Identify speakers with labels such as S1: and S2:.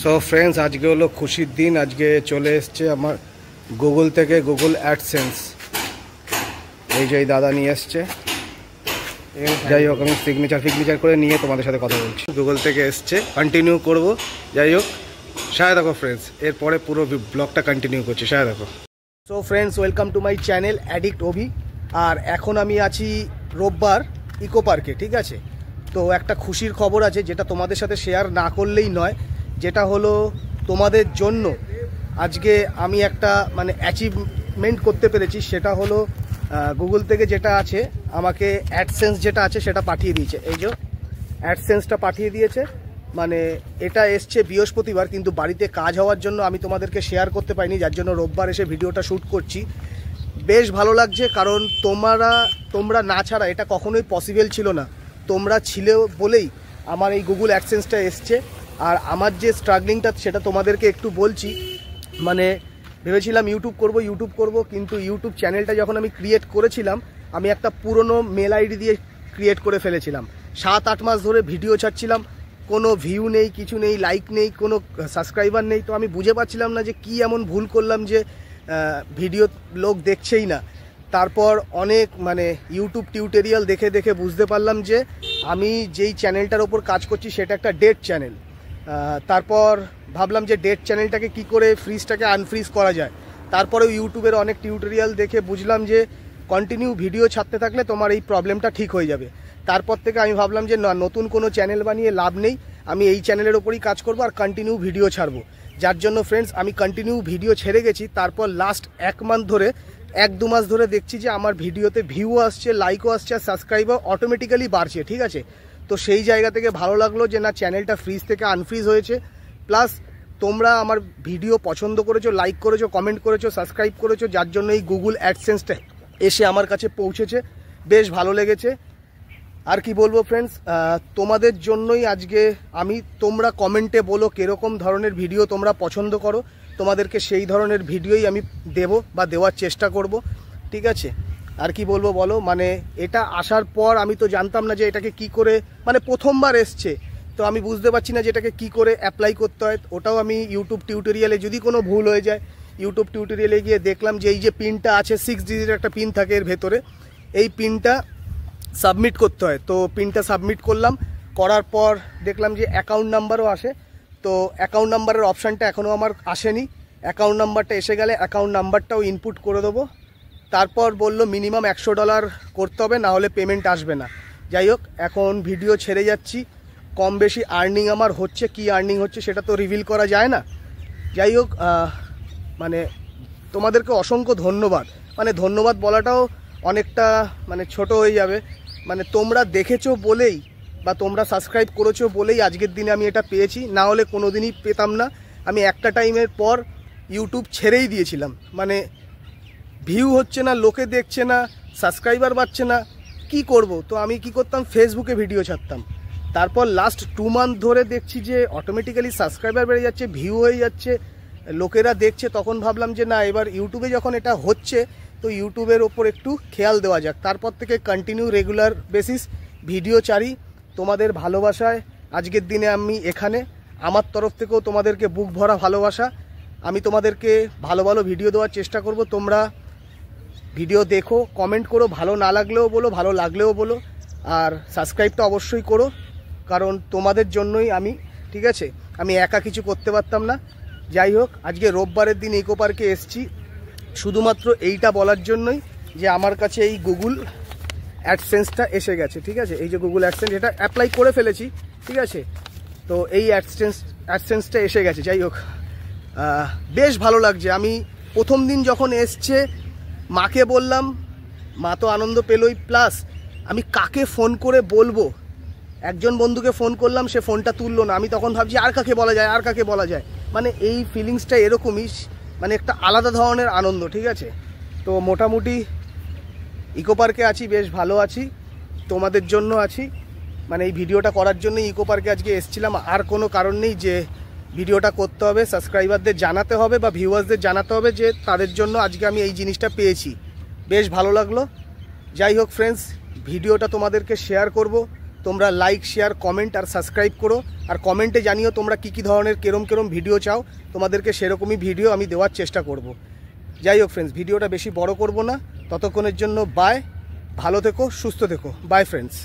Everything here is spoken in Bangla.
S1: সো ফ্রেন্ডস, আজকে হলো খুশির দিন। আজকে চলে এসছে আমার গুগল থেকে গুগল অ্যাডসেন্স। এই যে দাদা নিয়ে এসছে। যাই হোক, আমি সিগনেচার করে নিয়ে তোমাদের সাথে কথা বলছি। গুগল থেকে এসছে, কন্টিনিউ করব। যাই হোক, সাথে দেখো ফ্রেন্ডস, এরপরে পুরো ব্লগটা কন্টিনিউ করছি, সাথে দেখো। So friends, welcome to my channel addict Abhi. আর এখন আমি আছি রোববার ইকো পার্কে, ঠিক আছে। তো একটা খুশির খবর আছে যেটা তোমাদের সাথে শেয়ার না করলেই নয়, যেটা হলো তোমাদের জন্য আজকে আমি একটা অ্যাচিভমেন্ট করতে পেরেছি। সেটা হলো গুগল থেকে যেটা আছে, আমাকে অ্যাডসেন্স যেটা আছে সেটা পাঠিয়ে দিয়েছে। এই যে অ্যাডসেন্সটা পাঠিয়ে দিয়েছে, এটা এসছে বৃহস্পতিবার, কিন্তু বাড়িতে কাজ হওয়ার জন্য আমি তোমাদেরকে শেয়ার করতে পারিনি, যার জন্য রোববার এসে ভিডিওটা শ্যুট করছি। বেশ ভালো লাগছে, কারণ তোমরা না ছাড়া এটা কখনোই পসিবল ছিল না। তোমরা ছিলে বলেই আমার এই গুগল অ্যাডসেন্সটা এসছে। আর আমার যে স্ট্রাগলিংটা সেটা তোমাদেরকে একটু বলছি। ভেবেছিলাম ইউটিউব করব, কিন্তু ইউটিউব চ্যানেলটা যখন আমি ক্রিয়েট করেছিলাম, আমি একটা পুরনো মেল আইডি দিয়ে ক্রিয়েট করে ফেলেছিলাম। 7-8 মাস ধরে ভিডিও ছাড়ছিলাম, কোনো ভিউ নেই, কিছু নেই, লাইক নেই, কোনো সাবস্ক্রাইবার নেই। তো আমি বুঝে পাচ্ছিলাম না যে কি এমন ভুল করলাম যে ভিডিও লোক দেখছেই না। তারপর অনেক ইউটিউব টিউটোরিয়াল দেখে বুঝতে পারলাম যে আমি যেই চ্যানেলটার ওপর কাজ করছি সেটা একটা ডেড চ্যানেল। তারপর ভাবলাম যে ডেড চ্যানেলটাকে কি করে ফ্রিজটাকে আনফ্রিজ করা যায়। তারপরেও ইউটিউবের অনেক টিউটোরিয়াল দেখে বুঝলাম যে কন্টিনিউ ভিডিও ছাড়তে থাকলে তোমার এই প্রবলেমটা ঠিক হয়ে যাবে। তারপর থেকে আমি ভাবলাম যে না, নতুন কোনো চ্যানেল বানিয়ে লাভ নেই, আমি এই চ্যানেলের ওপরই কাজ করব আর কন্টিনিউ ভিডিও ছাড়বো। যার জন্য ফ্রেন্ডস, আমি কন্টিনিউ ভিডিও ছেড়ে গেছি। তারপর লাস্ট 1-2 মাস ধরে দেখছি যে আমার ভিডিওতে ভিউ আসছে, লাইকও আসছে, আর সাবস্ক্রাইবার অটোমেটিক্যালি বাড়ছে, ঠিক আছে। তো সেই জায়গা থেকে ভালো লাগলো যে না, চ্যানেলটা ফ্রিজ থেকে আনফ্রিজ হয়েছে। প্লাস তোমরা আমার ভিডিও পছন্দ করেছো, লাইক করেছো, কমেন্ট করেছো, সাবস্ক্রাইব করেছো, যার জন্য এই গুগল অ্যাডসেন্সটা এসে আমার কাছে পৌঁছেছে। বেশ ভালো লেগেছে। আর কি বলবো ফ্রেন্ডস, তোমাদের জন্যই আজকে তোমরা কমেন্টে বলো কীরকম ধরনের ভিডিও তোমরা পছন্দ করো, তোমাদেরকে সেই ধরনের ভিডিওই আমি দেওয়ার চেষ্টা করব, ঠিক আছে। আর কি বলবো বলো, এটা আসার পর আমি তো জানতাম না যে এটাকে কি করে, প্রথমবার এসছে, তো আমি বুঝতে পারছি না যে এটাকে কি করে অ্যাপ্লাই করতে হয়। ওটাও আমি ইউটিউব টিউটোরিয়ালে, যদি কোনো ভুল হয়ে যায়, ইউটিউব টিউটোরিয়ালে গিয়ে দেখলাম যে এই যে পিনটা আছে, 6 ডিজিটের একটা পিন থাকে এর ভেতরে, এই পিনটা সাবমিট করতে হয়। তো পিনটা সাবমিট করলাম, করার পর দেখলাম যে অ্যাকাউন্ট নাম্বারও আসে। তো অ্যাকাউন্ট নাম্বারের অপশানটা এখনও আমার আসেনি। অ্যাকাউন্ট নাম্বারটা এসে গেলে অ্যাকাউন্ট নাম্বারটাও ইনপুট করে দেবো। তারপর বললো মিনিমাম $100 করতে হবে, না হলে পেমেন্ট আসবে না। যাই হোক, এখন ভিডিও ছেড়ে যাচ্ছি। কম বেশি আর্নিং আমার হচ্ছে, কি আর্নিং হচ্ছে সেটা তো রিভিল করা যায় না। যাই হোক, তোমাদেরকে অসংখ্য ধন্যবাদ। ধন্যবাদ বলাটাও অনেকটা ছোট হয়ে যাবে। তোমরা দেখেছো বলেই বা তোমরা সাবস্ক্রাইব করেছো বলেই আজকের দিনে আমি এটা পেয়েছি, না হলে কোনো দিনই পেতাম না। আমি একটা টাইমের পর ইউটিউব ছেড়েই দিয়েছিলাম। ভিউ হচ্ছে না, লোকে দেখছে না, সাবস্ক্রাইবার বাড়ছে না, কি করব। তো আমি কি করতাম, ফেসবুকে ভিডিও ছাড়তাম। তারপর লাস্ট 2 মান্থ ধরে দেখছি যে অটোমেটিক্যালি সাবস্ক্রাইবার বেড়ে যাচ্ছে, ভিউ হয়ে যাচ্ছে, লোকেরা দেখছে। তখন ভাবলাম যে না, এবার ইউটিউবে যখন এটা হচ্ছে, তো ইউটিউবের ওপর একটু খেয়াল দেওয়া যাক। তারপর থেকে কন্টিনিউ রেগুলার বেসিস ভিডিও ছাড়ি তোমাদের ভালোবাসায়। আজকের দিনে আমি এখানে, আমার তরফ থেকেও তোমাদেরকে বুক ভরা ভালোবাসা। আমি তোমাদেরকে ভালো ভালো ভিডিও দেওয়ার চেষ্টা করব। তোমরা ভিডিও দেখো, কমেন্ট করো, ভালো না লাগলেও বলো, ভালো লাগলেও বলো, আর সাবস্ক্রাইবটা অবশ্যই করো, কারণ তোমাদের জন্যই আমি, ঠিক আছে। আমি একা কিছু করতে পারতাম না। যাই হোক, আজকে রোববারের দিন ইকো পার্কে এসছি শুধুমাত্র এইটা বলার জন্যই যে আমার কাছে এই গুগল অ্যাডসেন্সটা এসে গেছে, ঠিক আছে। এই যে গুগল অ্যাডসেন্স, এটা অ্যাপ্লাই করে ফেলেছি, ঠিক আছে। তো এই অ্যাডসেন্সটা এসে গেছে। যাই হোক, বেশ ভালো লাগছে। আমি প্রথম দিন যখন এসছে, মাকে বললাম, মা তো আনন্দ পেলই, প্লাস আমি কাকে ফোন করে বলবো। একজন বন্ধুকে ফোন করলাম, সে ফোনটা তুললো না। আমি তখন ভাবছি আর কাকে বলা যায়। এই ফিলিংসটা এরকমই, একটা আলাদা ধরনের আনন্দ, ঠিক আছে। তো মোটামুটি ইকো পার্কে আছি, বেশ ভালো আছি, তোমাদের জন্য আছি। এই ভিডিওটা করার জন্য ইকো পার্কে আজকে এসেছিলাম। আর কোনো কারণ নেই যে ভিডিওটা করতে হবে, সাবস্ক্রাইবারদের জানাতে হবে বা ভিউয়ার্সদের জানাতে হবে যে তাদের জন্য আজকে আমি এই জিনিসটা পেয়েছি। বেশ ভালো লাগলো। যাই হোক ফ্রেন্ডস, ভিডিওটা তোমাদেরকে শেয়ার করব, তোমরা লাইক শেয়ার কমেন্ট আর সাবস্ক্রাইব করো। আর কমেন্টে জানিও তোমরা কী ধরনের কেরম ভিডিও চাও, তোমাদেরকে সেরকমই ভিডিও আমি দেওয়ার চেষ্টা করব। যাই হোক ফ্রেন্ডস, ভিডিওটা বেশি বড় করব না, ততক্ষণের জন্য বাই, ভালো থেকো, সুস্থ থেকো, বাই ফ্রেন্ডস।